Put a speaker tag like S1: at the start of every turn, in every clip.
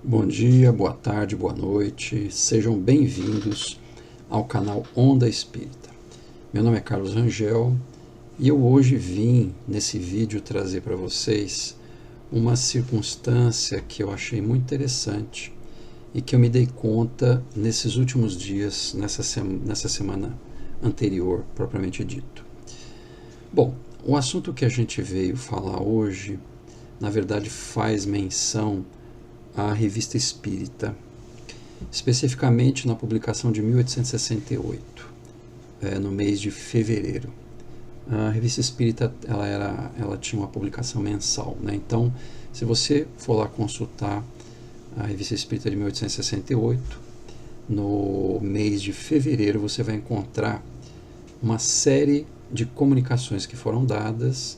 S1: Bom dia, boa tarde, boa noite, sejam bem-vindos ao canal Onda Espírita. Meu nome é Carlos Rangel e eu hoje vim nesse vídeo trazer para vocês uma circunstância que eu achei muito interessante e que eu me dei conta nesses últimos dias, nessa semana anterior, propriamente dito. Bom, o assunto que a gente veio falar hoje, na verdade, faz menção à Revista Espírita, especificamente na publicação de 1868, no mês de fevereiro. A Revista Espírita ela tinha uma publicação mensal, né? Então, se você for lá consultar a Revista Espírita de 1868, no mês de fevereiro você vai encontrar uma série de comunicações que foram dadas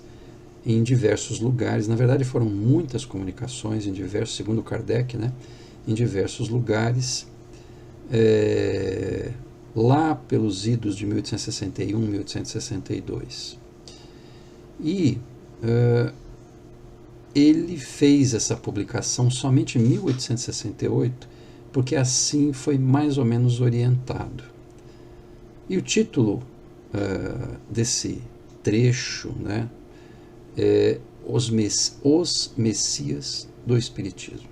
S1: em diversos lugares. Na verdade, foram muitas comunicações em diversos, segundo Kardec, né, em diversos lugares, lá pelos idos de 1861, 1862. E ele fez essa publicação somente em 1868, porque assim foi mais ou menos orientado. E o título desse trecho, né, os Messias do Espiritismo.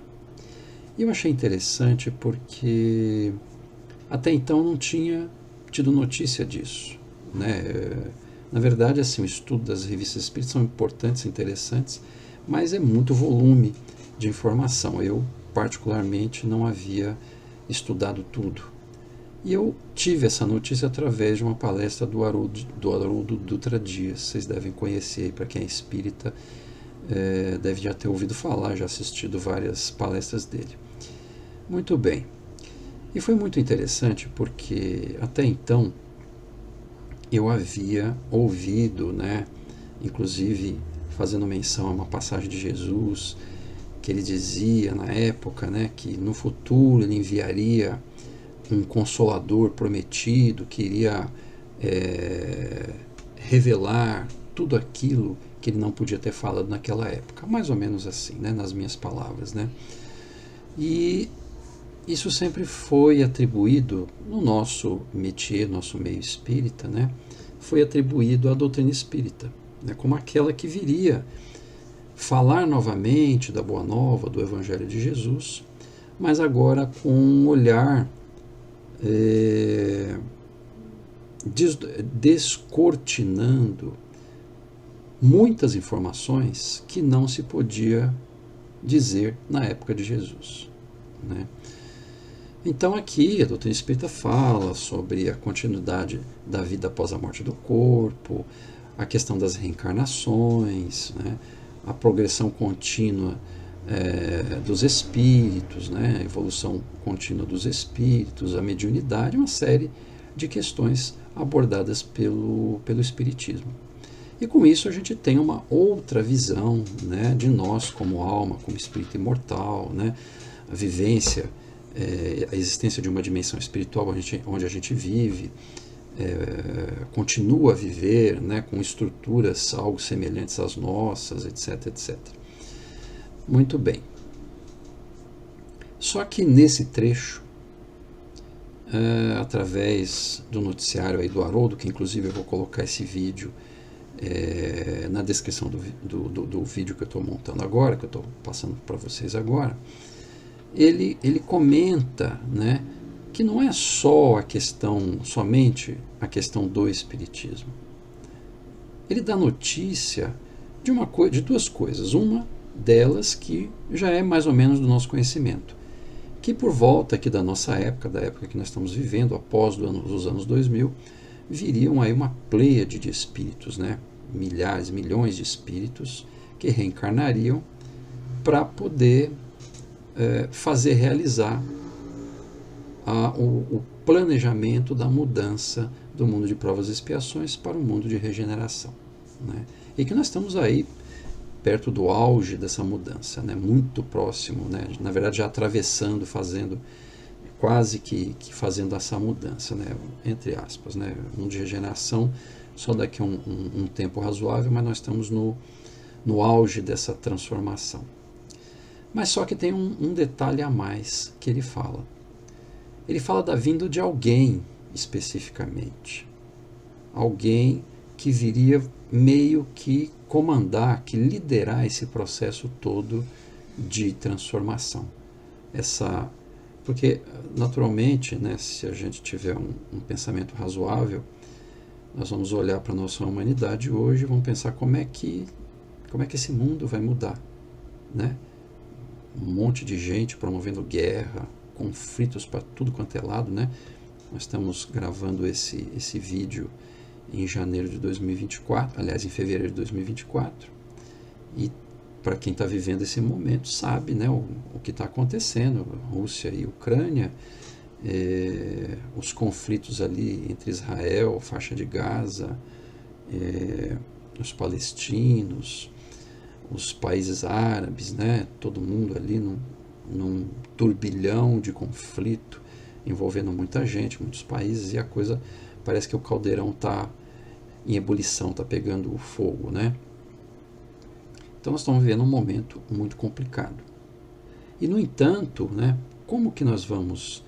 S1: E eu achei interessante porque até então não tinha tido notícia disso, né? Na verdade, assim, o estudo das revistas espíritas são importantes, interessantes, mas é muito volume de informação. Eu, particularmente, não havia estudado tudo. E eu tive essa notícia através de uma palestra do Haroldo Dutra Dias. Vocês devem conhecer, para quem é espírita, deve já ter ouvido falar, já assistido várias palestras dele. Muito bem. E foi muito interessante porque até então eu havia ouvido, né, inclusive fazendo menção a uma passagem de Jesus, que ele dizia na época, né, que no futuro ele enviaria um consolador prometido que iria revelar tudo aquilo que ele não podia ter falado naquela época, mais ou menos assim, né, nas minhas palavras, né? E isso sempre foi atribuído no nosso métier, nosso meio espírita, né? Foi atribuído à doutrina espírita, né, como aquela que viria falar novamente da Boa Nova, do Evangelho de Jesus, mas agora com um olhar descortinando muitas informações que não se podia dizer na época de Jesus, né? Então aqui a doutrina espírita fala sobre a continuidade da vida após a morte do corpo, a questão das reencarnações, né? A progressão contínua dos espíritos, né? A evolução contínua dos espíritos, a mediunidade, uma série de questões abordadas pelo espiritismo. E com isso a gente tem uma outra visão, né, de nós como alma, como espírito imortal, né? A vivência, a existência de uma dimensão espiritual onde a gente vive, continua a viver, né, com estruturas algo semelhantes às nossas, etc, etc. Muito bem. Só que nesse trecho, através do noticiário aí do Haroldo, que inclusive eu vou colocar esse vídeo na descrição do vídeo que eu estou montando agora, que eu estou passando para vocês agora, ele comenta, né, que não é só somente a questão do espiritismo. Ele dá notícia de duas coisas. Uma delas que já é mais ou menos do nosso conhecimento, que por volta aqui da nossa época, da época que nós estamos vivendo, após os anos 2000, viriam aí uma pleiade de espíritos, né? Milhares, milhões de espíritos que reencarnariam para poder fazer realizar o planejamento da mudança do mundo de provas e expiações para o mundo de regeneração, né? E que nós estamos aí perto do auge dessa mudança, né? Muito próximo, né? Na verdade já atravessando, fazendo quase que fazendo essa mudança, né? Entre aspas, né? O mundo de regeneração só daqui a um tempo razoável, mas nós estamos no auge dessa transformação. Mas só que tem um detalhe a mais que ele fala. Ele fala da vinda de alguém especificamente. Alguém que viria meio que comandar, que liderar esse processo todo de transformação. Porque, naturalmente, né, se a gente tiver um pensamento razoável, nós vamos olhar para a nossa humanidade hoje e vamos pensar como é que esse mundo vai mudar, né? Um monte de gente promovendo guerra, conflitos para tudo quanto é lado, né? Nós estamos gravando esse vídeo em janeiro de 2024, aliás, em fevereiro de 2024, e para quem está vivendo esse momento sabe, né, o que está acontecendo, Rússia e Ucrânia, os conflitos ali entre Israel, faixa de Gaza, os palestinos, os países árabes, né, todo mundo ali num turbilhão de conflito, envolvendo muita gente, muitos países, e a coisa parece que o caldeirão está em ebulição, está pegando fogo, né? Então nós estamos vivendo um momento muito complicado. E, no entanto, né, como que nós vamos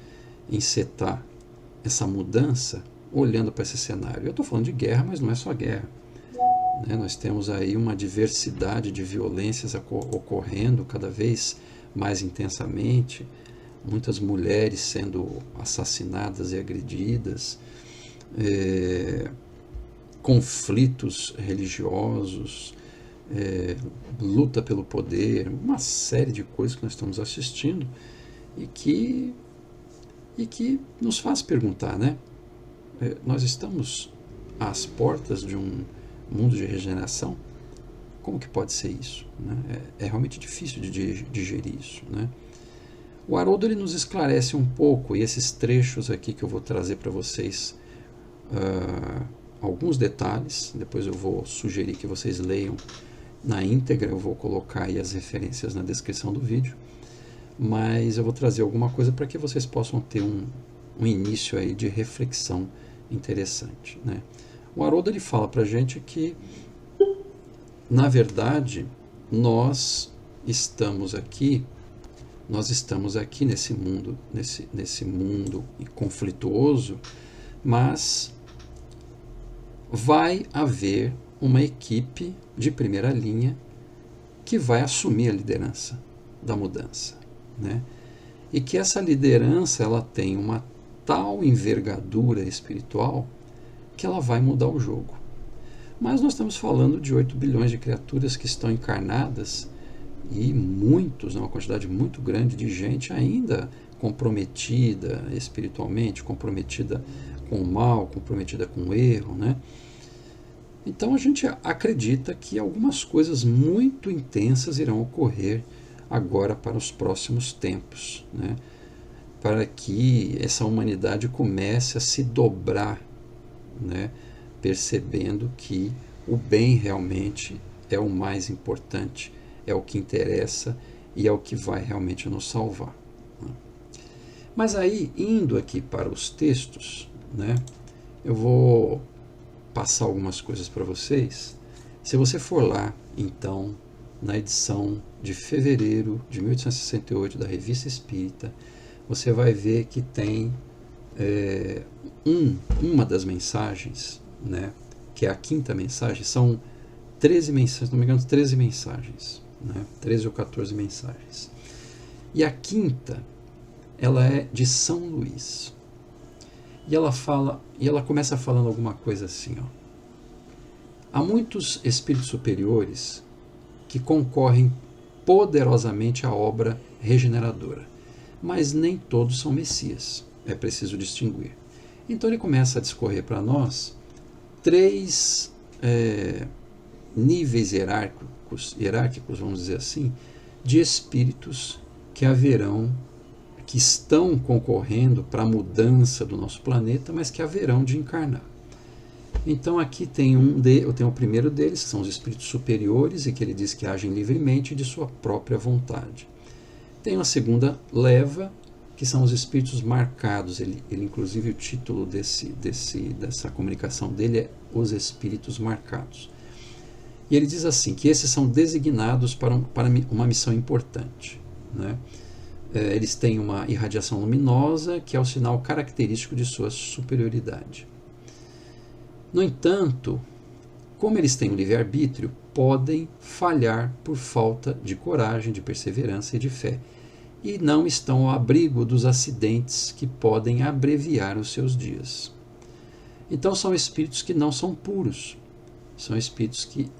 S1: encetar essa mudança olhando para esse cenário? Eu estou falando de guerra, mas não é só guerra. Né? Nós temos aí uma diversidade de violências ocorrendo cada vez mais intensamente, muitas mulheres sendo assassinadas e agredidas, conflitos religiosos, luta pelo poder, uma série de coisas que nós estamos assistindo e que nos faz perguntar, né? Nós estamos às portas de um mundo de regeneração? Como que pode ser isso? Né? É realmente difícil de digerir isso, né? O Haroldo ele nos esclarece um pouco, e esses trechos aqui que eu vou trazer para vocês, alguns detalhes, depois eu vou sugerir que vocês leiam na íntegra, eu vou colocar aí as referências na descrição do vídeo, mas eu vou trazer alguma coisa para que vocês possam ter um início aí de reflexão interessante, né? O Haroldo ele fala para a gente que, na verdade, nós estamos aqui nesse mundo conflituoso, mas vai haver uma equipe de primeira linha que vai assumir a liderança da mudança, né? E que essa liderança ela tem uma tal envergadura espiritual que ela vai mudar o jogo. Mas nós estamos falando de 8 bilhões de criaturas que estão encarnadas e uma quantidade muito grande de gente ainda comprometida espiritualmente, comprometida com o mal, comprometida com o erro, né? Então a gente acredita que algumas coisas muito intensas irão ocorrer agora para os próximos tempos, né? Para que essa humanidade comece a se dobrar, né? Percebendo que o bem realmente é o mais importante, é o que interessa e é o que vai realmente nos salvar, né? Mas aí, indo aqui para os textos, né, eu vou passar algumas coisas para vocês. Se você for lá, então, na edição de fevereiro de 1868 da Revista Espírita, você vai ver que tem uma das mensagens, né, que é a 5ª mensagem, são 13 mensagens, não me engano, 13 mensagens, né, 13 ou 14 mensagens. E a 5ª, ela é de São Luís. E ela começa falando alguma coisa assim, ó. Há muitos espíritos superiores que concorrem poderosamente à obra regeneradora, mas nem todos são messias, é preciso distinguir. Então ele começa a discorrer para nós 3 níveis hierárquicos, vamos dizer assim, de espíritos que estão concorrendo para a mudança do nosso planeta, mas que haverão de encarnar. Então aqui eu tenho o primeiro deles, que são os espíritos superiores, e que ele diz que agem livremente de sua própria vontade. Tem a segunda leva, que são os espíritos marcados. Ele inclusive, o título dessa comunicação dele é Os Espíritos Marcados. E ele diz assim, que esses são designados para uma missão importante. né? Eles têm uma irradiação luminosa, que é o sinal característico de sua superioridade. No entanto, como eles têm o livre-arbítrio, podem falhar por falta de coragem, de perseverança e de fé, e não estão ao abrigo dos acidentes que podem abreviar os seus dias. Então são espíritos que não são puros, são espíritos que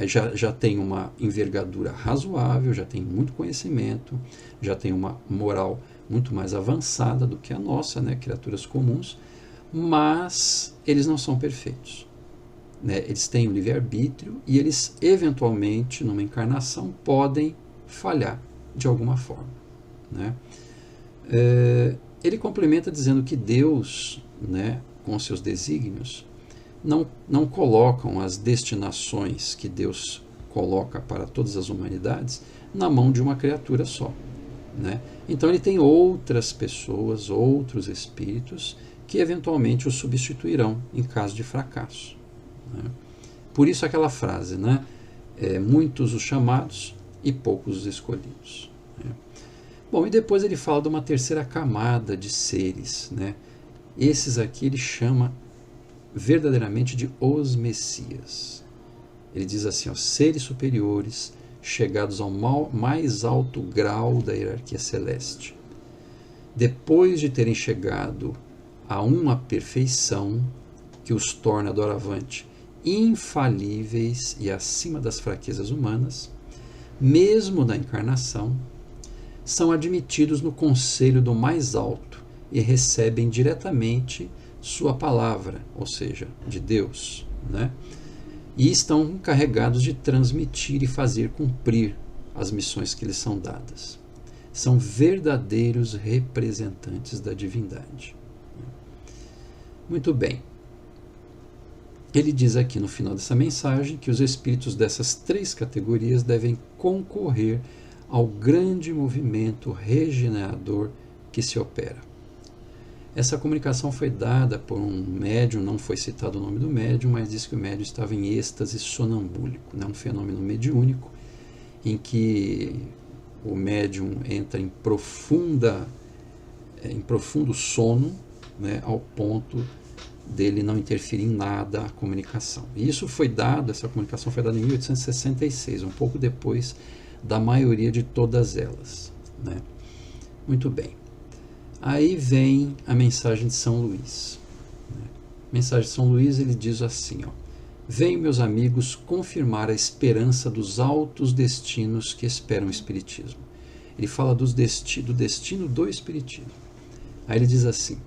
S1: já têm uma envergadura razoável, já têm muito conhecimento, já têm uma moral muito mais avançada do que a nossa, né, criaturas comuns, mas eles não são perfeitos. Né? Eles têm o livre-arbítrio e eles, eventualmente, numa encarnação, podem falhar de alguma forma. Né? Ele complementa dizendo que Deus, né, com seus desígnios, não colocam as destinações que Deus coloca para todas as humanidades na mão de uma criatura só. Né? Então ele tem outras pessoas, outros espíritos, que eventualmente o substituirão em caso de fracasso. Né? Por isso aquela frase, né? Muitos os chamados e poucos os escolhidos. Né? Bom, e depois ele fala de uma terceira camada de seres. Né? Esses aqui ele chama verdadeiramente de os Messias. Ele diz assim, ó, seres superiores chegados ao mais alto grau da hierarquia celeste. Depois de terem chegado a uma perfeição que os torna doravante infalíveis e acima das fraquezas humanas, mesmo na encarnação, são admitidos no conselho do mais alto e recebem diretamente sua palavra, ou seja, de Deus, né? E estão encarregados de transmitir e fazer cumprir as missões que lhes são dadas. São verdadeiros representantes da divindade. Muito bem. Ele diz aqui no final dessa mensagem que os espíritos dessas três categorias devem concorrer ao grande movimento regenerador que se opera. Essa comunicação foi dada por um médium, não foi citado o nome do médium, mas diz que o médium estava em êxtase sonambúlico, né? Um fenômeno mediúnico em que o médium entra em profundo sono, né? Ao ponto dele não interferir em nada a comunicação. E essa comunicação foi dada em 1866, um pouco depois da maioria de todas elas. Né? Muito bem. Aí vem a mensagem de São Luís. A mensagem de São Luís, ele diz assim, ó, venham, meus amigos, confirmar a esperança dos altos destinos que esperam o Espiritismo. Ele fala do destino do Espiritismo. Aí ele diz assim,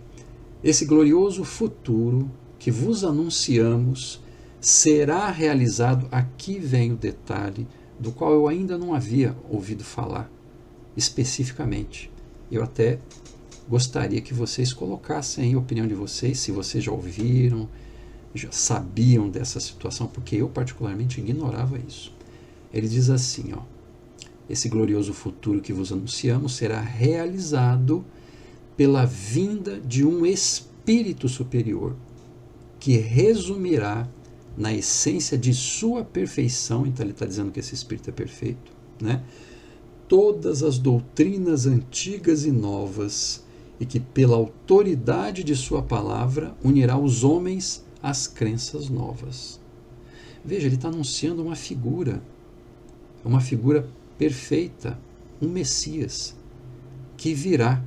S1: esse glorioso futuro que vos anunciamos será realizado, aqui vem o detalhe, do qual eu ainda não havia ouvido falar especificamente. Eu até gostaria que vocês colocassem a opinião de vocês, se vocês já ouviram, já sabiam dessa situação, porque eu particularmente ignorava isso. Ele diz assim, ó, esse glorioso futuro que vos anunciamos será realizado pela vinda de um espírito superior, que resumirá na essência de sua perfeição, então ele está dizendo que esse espírito é perfeito, né? Todas as doutrinas antigas e novas, e que pela autoridade de sua palavra unirá os homens às crenças novas. Veja, ele está anunciando uma figura perfeita, um Messias, que virá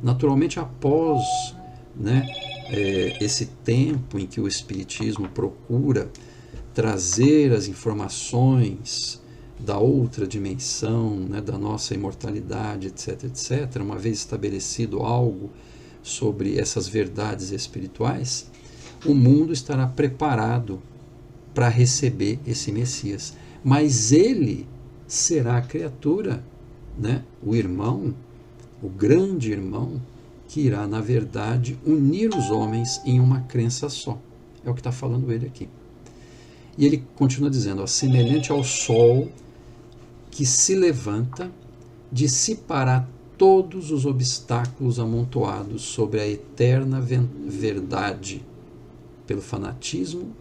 S1: naturalmente após, né, esse tempo em que o Espiritismo procura trazer as informações da outra dimensão, né, da nossa imortalidade, etc., etc., uma vez estabelecido algo sobre essas verdades espirituais, o mundo estará preparado para receber esse Messias. Mas ele será a criatura, né, o irmão, o grande irmão, que irá, na verdade, unir os homens em uma crença só. É o que está falando ele aqui. E ele continua dizendo, ó, semelhante ao sol que se levanta, dissipará todos os obstáculos amontoados sobre a eterna verdade pelo fanatismo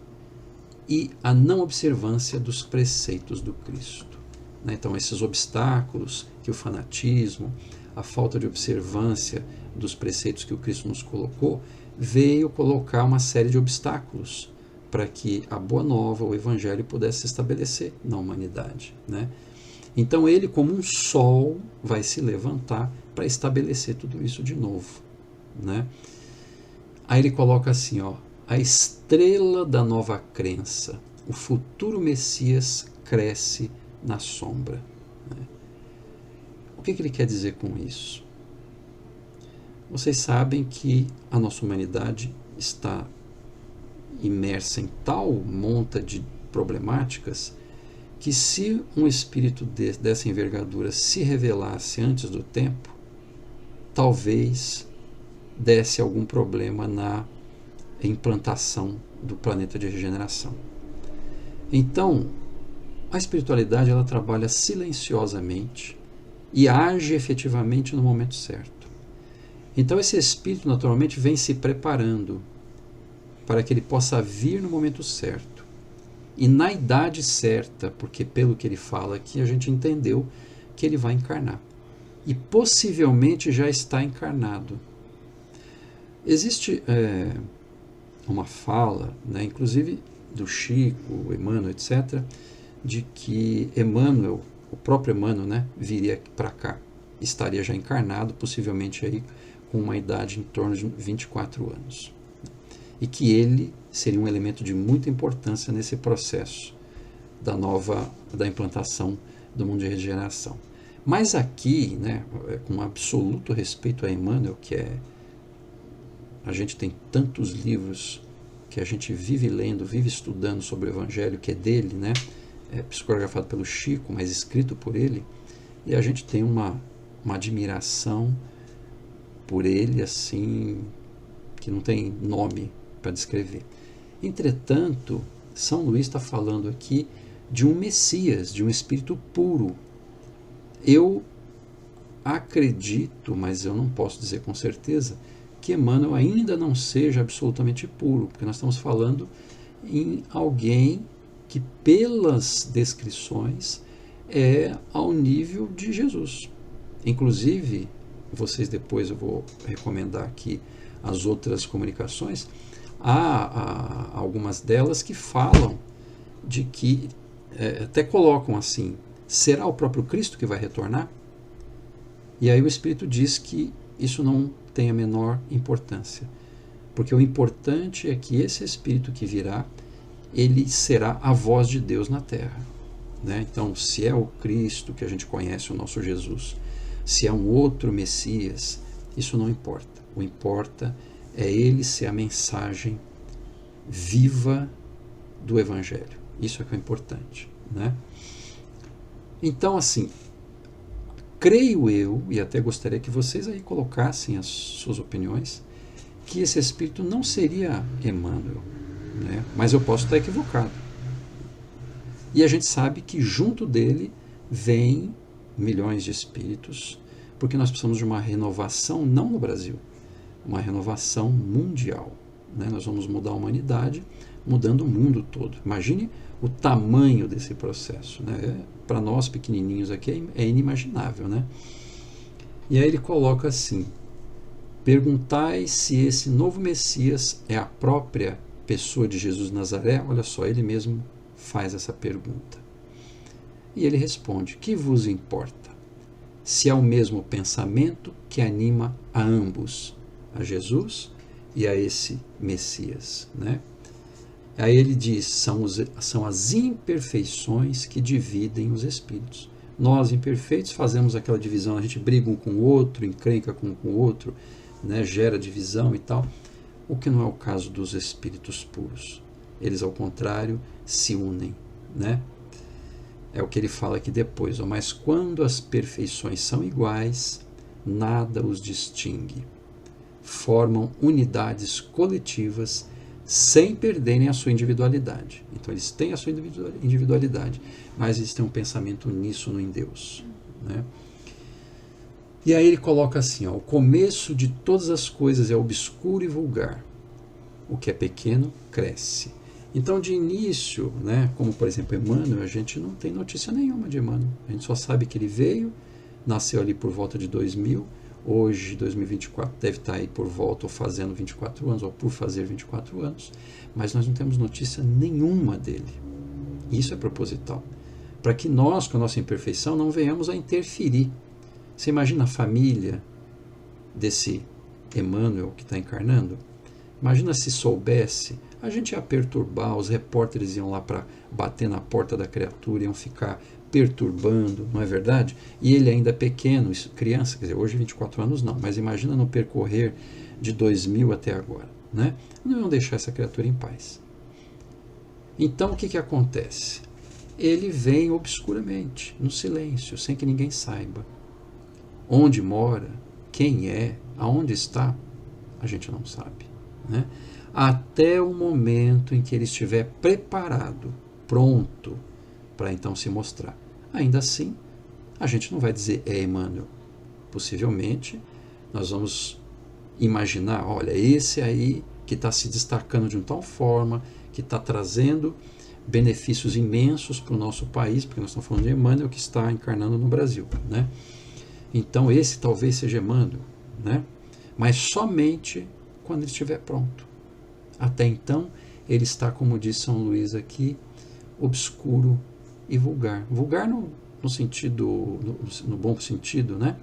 S1: e a não observância dos preceitos do Cristo. né? Então, esses obstáculos que o fanatismo, a falta de observância dos preceitos que o Cristo nos colocou, veio colocar uma série de obstáculos para que a Boa Nova, o Evangelho, pudesse se estabelecer na humanidade, né? Então ele, como um sol, vai se levantar para estabelecer tudo isso de novo, né? Aí ele coloca assim, ó, a estrela da nova crença, o futuro Messias cresce na sombra, né? O que ele quer dizer com isso? Vocês sabem que a nossa humanidade está imersa em tal monta de problemáticas que se um espírito dessa envergadura se revelasse antes do tempo, talvez desse algum problema na implantação do planeta de regeneração. Então, a espiritualidade ela trabalha silenciosamente e age efetivamente no momento certo. Então esse espírito naturalmente vem se preparando para que ele possa vir no momento certo e na idade certa, porque pelo que ele fala aqui a gente entendeu que ele vai encarnar e possivelmente já está encarnado. Existe uma fala, né, inclusive do Chico, Emmanuel, etc., de que Emmanuel, o próprio Emmanuel, né, viria para cá, estaria já encarnado, possivelmente aí com uma idade em torno de 24 anos. E que ele seria um elemento de muita importância nesse processo da implantação do mundo de regeneração. Mas aqui, né, com absoluto respeito a Emmanuel, a gente tem tantos livros que a gente vive lendo, vive estudando sobre o Evangelho, que é dele, né, psicografado pelo Chico, mas escrito por ele, e a gente tem uma admiração por ele, assim, que não tem nome para descrever. Entretanto, São Luís está falando aqui de um Messias, de um espírito puro. Eu acredito, mas eu não posso dizer com certeza, que Emmanuel ainda não seja absolutamente puro, porque nós estamos falando em alguém que, pelas descrições, é ao nível de Jesus. Inclusive, vocês depois eu vou recomendar aqui as outras comunicações, há algumas delas que falam de que, até colocam assim, será o próprio Cristo que vai retornar? E aí o Espírito diz que isso não tem a menor importância, porque o importante é que esse Espírito que virá, ele será a voz de Deus na Terra, né? Então, se é o Cristo que a gente conhece, o nosso Jesus, se é um outro Messias, isso não importa. O importa é ele ser a mensagem viva do Evangelho. Isso é que é importante, né? Então, assim, creio eu, e até gostaria que vocês aí colocassem as suas opiniões, que esse Espírito não seria Emmanuel, né? Mas eu posso estar equivocado. E a gente sabe que junto dele vem milhões de espíritos, porque nós precisamos de uma renovação, não no Brasil, uma renovação mundial, né? Nós vamos mudar a humanidade, mudando o mundo todo. Imagine o tamanho desse processo, né? Para nós pequenininhos aqui é inimaginável, né? E aí ele coloca assim: perguntai se esse novo Messias é a própria pessoa de Jesus de Nazaré. Olha só, ele mesmo faz essa pergunta. E ele responde: que vos importa? Se é o mesmo pensamento que anima a ambos, a Jesus e a esse Messias, né? Aí ele diz, são as imperfeições que dividem os espíritos. Nós, imperfeitos, fazemos aquela divisão, a gente briga um com o outro, encrenca com o outro, né, gera divisão e tal, o que não é o caso dos espíritos puros. Eles, ao contrário, se unem, né? É o que ele fala aqui depois, ó, mas quando as perfeições são iguais, nada os distingue. Formam unidades coletivas sem perderem a sua individualidade. Então eles têm a sua individualidade, mas eles têm um pensamento uníssono em Deus, né? E aí ele coloca assim, ó, o começo de todas as coisas é obscuro e vulgar. O que é pequeno cresce, Então, de início, né, como por exemplo Emmanuel, a gente não tem notícia nenhuma de Emmanuel. A gente só sabe que ele veio, nasceu ali por volta de 2000, hoje, 2024, deve estar aí por volta ou fazendo 24 anos, ou por fazer 24 anos, mas nós não temos notícia nenhuma dele. Isso é proposital, para que nós, com a nossa imperfeição, não venhamos a interferir. Você imagina a família desse Emmanuel que está encarnando? Imagina se soubesse, a gente ia perturbar, os repórteres iam lá para bater na porta da criatura, iam ficar perturbando, não é verdade? E ele ainda pequeno, criança, quer dizer, hoje 24 anos não, mas imagina no percorrer de 2000 até agora, né? Não iam deixar essa criatura em paz. Então o que acontece? Ele vem obscuramente, no silêncio, sem que ninguém saiba. Onde mora, quem é, aonde está, a gente não sabe, né? Até o momento em que ele estiver preparado, pronto, para então se mostrar. Ainda assim, a gente não vai dizer é Emmanuel. Possivelmente, nós vamos imaginar, olha, esse aí que está se destacando de uma tal forma, que está trazendo benefícios imensos para o nosso país, porque nós estamos falando de Emmanuel que está encarnando no Brasil, né? Então esse talvez seja Emmanuel, né? Mas somente quando ele estiver pronto. Até então, ele está, como diz São Luís aqui, obscuro e vulgar. Vulgar no sentido, no bom sentido, né?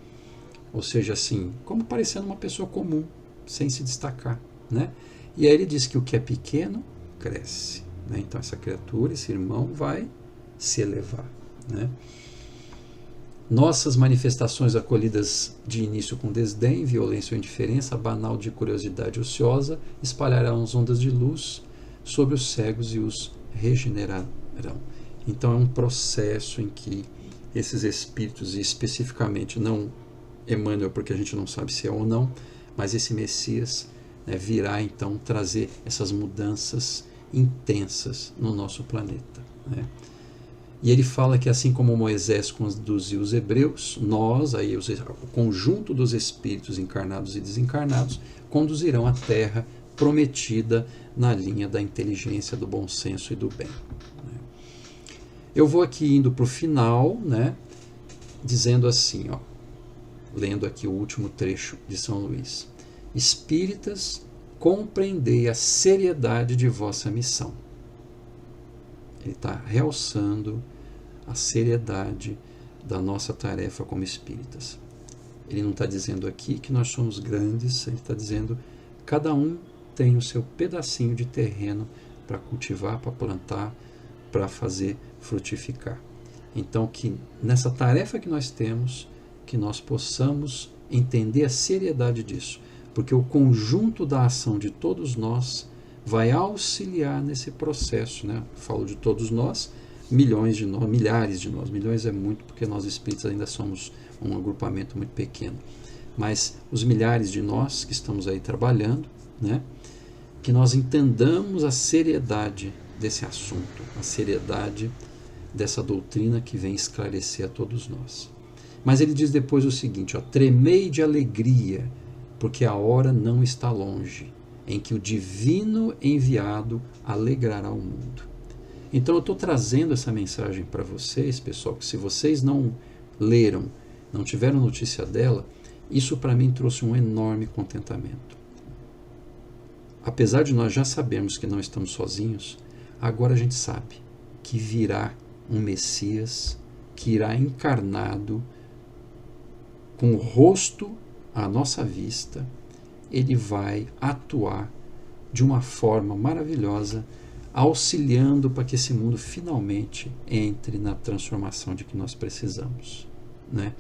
S1: Ou seja, assim, como parecendo uma pessoa comum, sem se destacar, né? E aí ele diz que o que é pequeno cresce, né? Então essa criatura, esse irmão, vai se elevar, né? Nossas manifestações acolhidas de início com desdém, violência ou indiferença, banal de curiosidade ociosa, espalharão as ondas de luz sobre os cegos e os regenerarão. Então é um processo em que esses espíritos, e especificamente não Emmanuel, porque a gente não sabe se é ou não, mas esse Messias, né, virá então trazer essas mudanças intensas no nosso planeta, né? E ele fala que assim como Moisés conduziu os hebreus, nós, aí o conjunto dos espíritos encarnados e desencarnados, conduzirão a terra prometida na linha da inteligência, do bom senso e do bem. Eu vou aqui indo para o final, né, dizendo assim, ó, lendo aqui o último trecho de São Luís. Espíritas, compreendei a seriedade de vossa missão. Ele está realçando a seriedade da nossa tarefa como espíritas. Ele não está dizendo aqui que nós somos grandes, ele está dizendo que cada um tem o seu pedacinho de terreno para cultivar, para plantar, para fazer frutificar. Então, que nessa tarefa que nós temos, que nós possamos entender a seriedade disso, porque o conjunto da ação de todos nós vai auxiliar nesse processo, né? Falo de todos nós, milhões de nós, milhares de nós, milhões é muito porque nós espíritas ainda somos um agrupamento muito pequeno, mas os milhares de nós que estamos aí trabalhando, né? Que nós entendamos a seriedade desse assunto, a seriedade dessa doutrina que vem esclarecer a todos nós. Mas ele diz depois o seguinte, ó, tremei de alegria, porque a hora não está longe, em que o divino enviado alegrará o mundo. Então eu estou trazendo essa mensagem para vocês, pessoal, que se vocês não leram, não tiveram notícia dela, isso para mim trouxe um enorme contentamento. Apesar de nós já sabermos que não estamos sozinhos, agora a gente sabe que virá um Messias que irá encarnado com o rosto à nossa vista, ele vai atuar de uma forma maravilhosa, auxiliando para que esse mundo finalmente entre na transformação de que nós precisamos, né?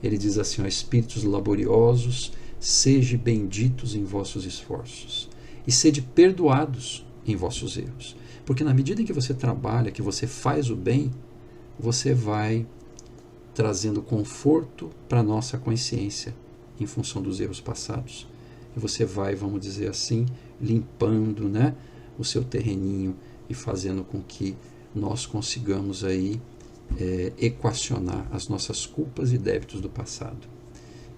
S1: Ele diz assim, ó, espíritos laboriosos, sede benditos em vossos esforços e sede perdoados em vossos erros, porque na medida em que você trabalha, que você faz o bem, você vai trazendo conforto para a nossa consciência em função dos erros passados. E você vai, vamos dizer assim, limpando, né, o seu terreninho e fazendo com que nós consigamos aí equacionar as nossas culpas e débitos do passado.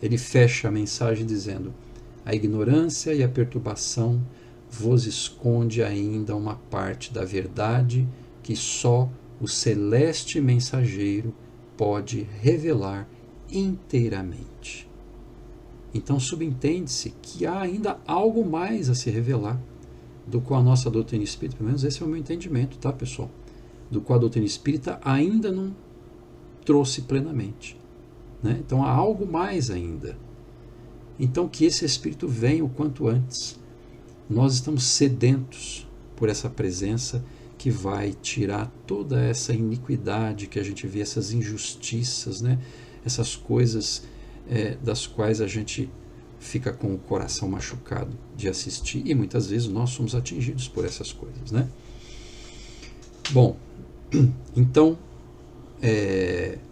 S1: Ele fecha a mensagem dizendo: a ignorância e a perturbação vos esconde ainda uma parte da verdade que só o celeste mensageiro pode revelar inteiramente. Então subentende-se que há ainda algo mais a se revelar do qual a nossa doutrina espírita, pelo menos esse é o meu entendimento, tá, pessoal? Do qual a doutrina espírita ainda não trouxe plenamente, né? Então há algo mais ainda. Então que esse Espírito venha o quanto antes. Nós estamos sedentos por essa presença que vai tirar toda essa iniquidade que a gente vê, essas injustiças, né? Essas coisas das quais a gente fica com o coração machucado de assistir, e muitas vezes nós somos atingidos por essas coisas, né? Bom, então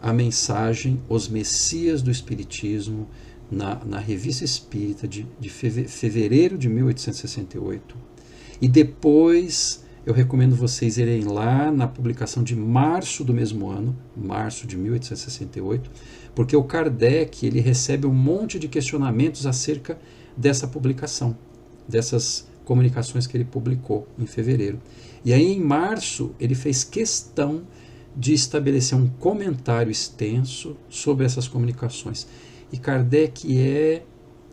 S1: a mensagem Os Messias do Espiritismo na Revista Espírita de fevereiro de 1868, e depois eu recomendo vocês irem lá na publicação de março do mesmo ano, março de 1868, porque o Kardec ele recebe um monte de questionamentos acerca dessa publicação, dessas comunicações que ele publicou em fevereiro. E aí em março ele fez questão de estabelecer um comentário extenso sobre essas comunicações. E Kardec é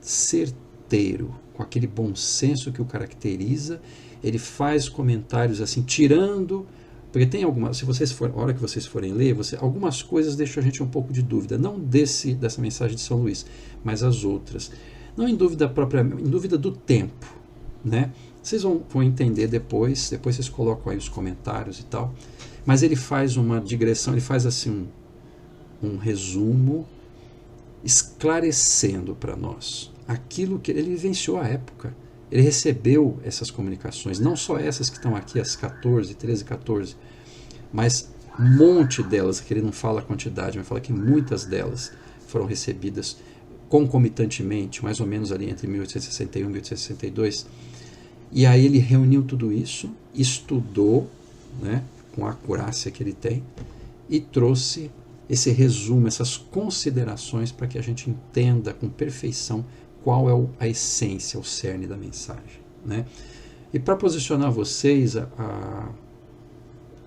S1: certeiro, com aquele bom senso que o caracteriza. Ele faz comentários assim, tirando, porque tem algumas, se vocês forem, a hora que vocês forem ler, algumas coisas deixam a gente um pouco de dúvida, não dessa mensagem de São Luís, mas as outras. Não em dúvida propriamente, em dúvida do tempo, né? Vocês vão entender depois vocês colocam aí os comentários e tal. Mas ele faz uma digressão, ele faz assim um resumo, esclarecendo para nós aquilo que ele vivenciou à época. Ele recebeu essas comunicações, não só essas que estão aqui, as 13, 14, mas um monte delas, que ele não fala a quantidade, mas fala que muitas delas foram recebidas concomitantemente, mais ou menos ali entre 1861 e 1862. E aí ele reuniu tudo isso, estudou, né, com a acurácia que ele tem, e trouxe esse resumo, essas considerações para que a gente entenda com perfeição qual é a essência, o cerne da mensagem, né? E para posicionar vocês,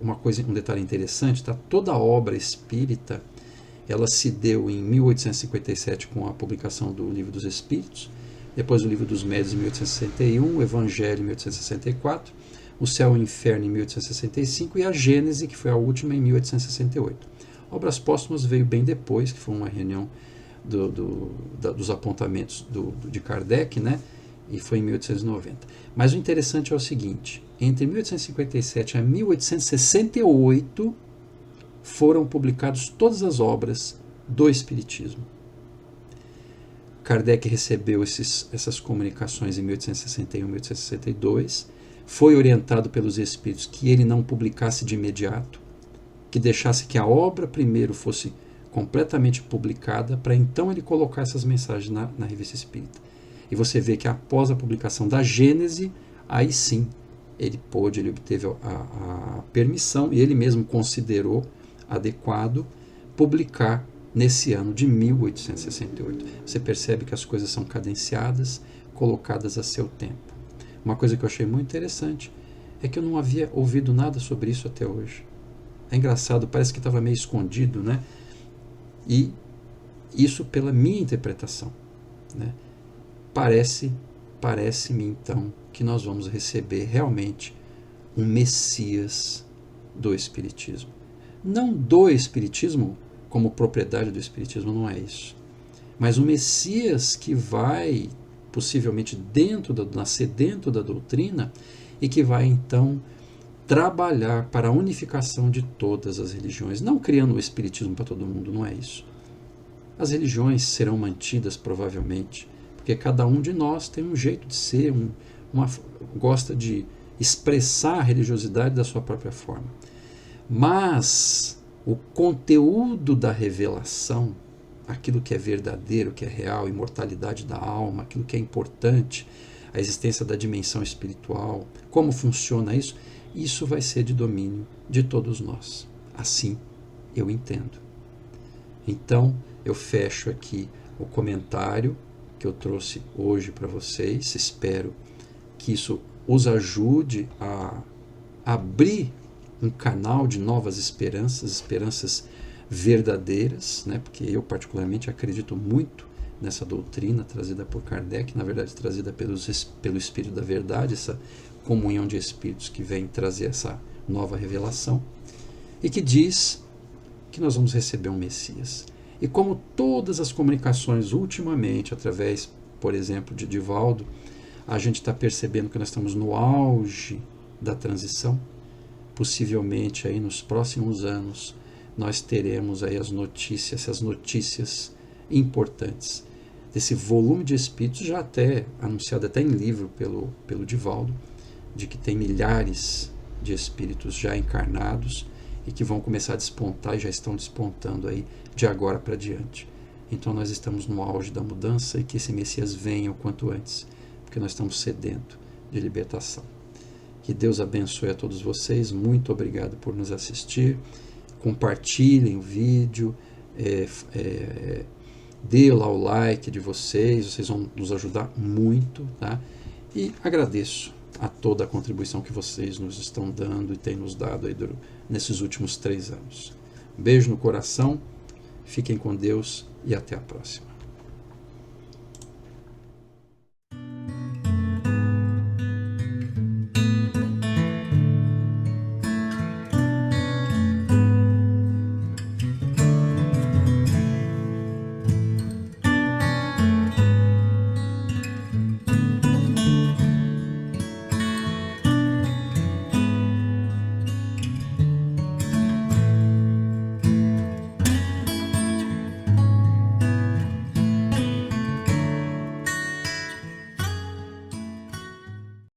S1: um detalhe interessante, tá? Toda a obra espírita, ela se deu em 1857 com a publicação do Livro dos Espíritos, depois o Livro dos Médiuns em 1861, o Evangelho em 1864, o Céu e o Inferno em 1865 e a Gênese, que foi a última, em 1868. Obras Póstumas veio bem depois, que foi uma reunião dos apontamentos de Kardec, né? E foi em 1890. Mas o interessante é o seguinte, entre 1857 e 1868 foram publicadas todas as obras do Espiritismo. Kardec recebeu essas comunicações em 1861, 1862, foi orientado pelos Espíritos que ele não publicasse de imediato, que deixasse que a obra primeiro fosse completamente publicada, para então ele colocar essas mensagens na Revista Espírita. E você vê que após a publicação da Gênese, aí sim ele obteve a permissão, e ele mesmo considerou adequado publicar nesse ano de 1868. Você percebe que as coisas são cadenciadas, colocadas a seu tempo. Uma coisa que eu achei muito interessante é que eu não havia ouvido nada sobre isso até hoje. É engraçado, parece que estava meio escondido, né? E isso pela minha interpretação, né? Parece-me então que nós vamos receber realmente um Messias do Espiritismo. Não do Espiritismo como propriedade do Espiritismo, não é isso. Mas um Messias que vai possivelmente nascer dentro da doutrina e que vai então trabalhar para a unificação de todas as religiões, não criando o Espiritismo para todo mundo, não é isso. As religiões serão mantidas provavelmente, porque cada um de nós tem um jeito de ser, gosta de expressar a religiosidade da sua própria forma. Mas o conteúdo da revelação, aquilo que é verdadeiro, que é real, a imortalidade da alma, aquilo que é importante, a existência da dimensão espiritual, como funciona isso, isso vai ser de domínio de todos nós. Assim eu entendo. Então, eu fecho aqui o comentário que eu trouxe hoje para vocês. Espero que isso os ajude a abrir um canal de novas esperanças, esperanças verdadeiras, né? Porque eu particularmente acredito muito nessa doutrina trazida por Kardec, na verdade trazida pelo Espírito da Verdade, essa comunhão de espíritos que vem trazer essa nova revelação, e que diz que nós vamos receber um Messias. E como todas as comunicações ultimamente, através, por exemplo, de Divaldo, a gente está percebendo que nós estamos no auge da transição. Possivelmente aí nos próximos anos nós teremos aí as notícias, essas notícias importantes desse volume de espíritos, já até anunciado até em livro pelo Divaldo, de que tem milhares de espíritos já encarnados e que vão começar a despontar e já estão despontando aí de agora para diante. Então nós estamos no auge da mudança e que esse Messias venha o quanto antes, porque nós estamos sedentos de libertação. Que Deus abençoe a todos vocês, muito obrigado por nos assistir, compartilhem o vídeo, dê lá o like de vocês vão nos ajudar muito, tá? E agradeço a toda a contribuição que vocês nos estão dando e têm nos dado aí nesses últimos 3 anos. Beijo no coração, fiquem com Deus e até a próxima.